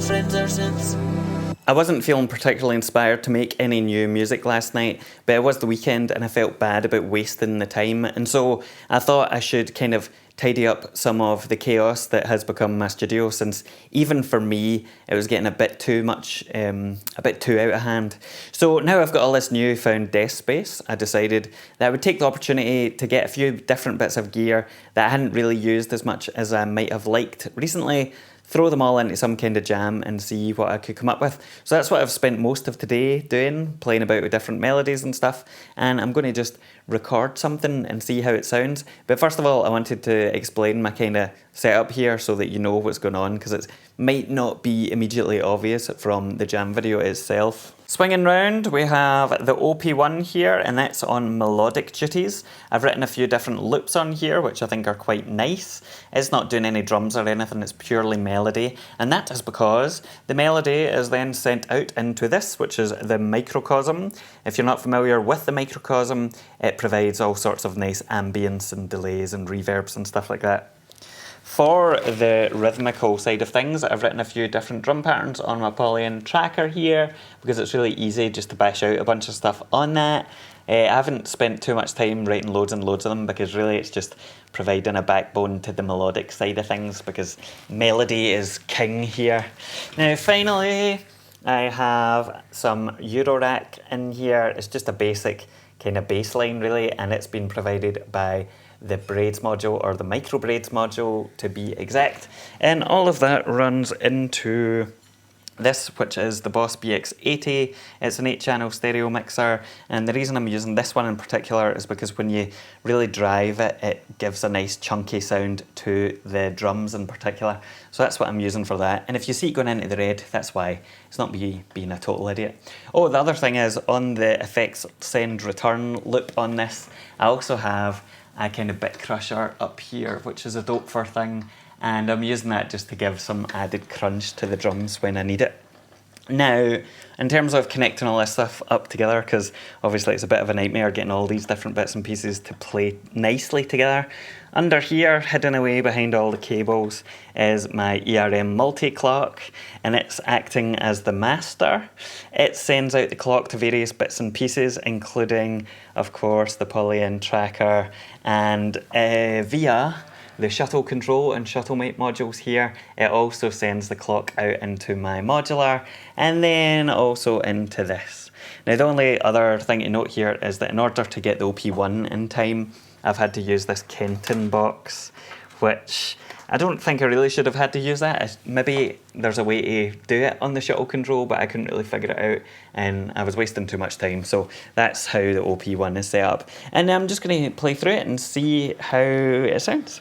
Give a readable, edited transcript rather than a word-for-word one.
friends are since. I wasn't feeling particularly inspired to make any new music last night, but it was the weekend and I felt bad about wasting the time, and so I thought I should kind of tidy up some of the chaos that has become my studio, since even for me it was getting a bit too much, a bit too out of hand. So now I've got all this newfound desk space, I decided that I would take the opportunity to get a few different bits of gear that I hadn't really used as much as I might have liked recently, throw them all into some kind of jam and see what I could come up with. So that's what I've spent most of today doing, playing about with different melodies and stuff, and I'm going to just record something and see how it sounds. But first of all, I wanted to explain my kind of setup here so that you know what's going on, because it might not be immediately obvious from the jam video itself. Swinging round, we have the OP1 here, and that's on melodic duties. I've written a few different loops on here, which I think are quite nice. It's not doing any drums or anything, it's purely melody, and that is because the melody is then sent out into this, which is the microcosm. If you're not familiar with the microcosm, it provides all sorts of nice ambience and delays and reverbs and stuff like that. For the rhythmical side of things, I've written a few different drum patterns on my Polyend tracker here, because it's really easy just to bash out a bunch of stuff on that. I haven't spent too much time writing loads and loads of them, because really it's just providing a backbone to the melodic side of things, because melody is king here. Now finally, I have some Eurorack in here. It's just a basic kind of bass line really, and it's been provided by the braids module, or the micro braids module to be exact, and all of that runs into this, which is the Boss BX80. It's an 8-channel stereo mixer, and the reason I'm using this one in particular is because when you really drive it, it gives a nice chunky sound to the drums in particular. So that's what I'm using for that, and if you see it going into the red, that's why. It's not me being a total idiot. Oh, the other thing is, on the effects send return loop on this, I also have a kind of bit crusher up here, which is a dope for thing, and I'm using that just to give some added crunch to the drums when I need it. Now, in terms of connecting all this stuff up together, because obviously it's a bit of a nightmare getting all these different bits and pieces to play nicely together, under here, hidden away behind all the cables, is my ERM multi-clock, and it's acting as the master. It sends out the clock to various bits and pieces, including, of course, the Polyend tracker, and via the shuttle control and shuttle mate modules here, it also sends the clock out into my modular, and then also into this. Now the only other thing to note here is that in order to get the OP1 in time, I've had to use this Kenton box, which I don't think I really should have had to use that. Maybe there's a way to do it on the shuttle control, but I couldn't really figure it out, and I was wasting too much time. So that's how the OP1 is set up. And I'm just going to play through it and see how it sounds.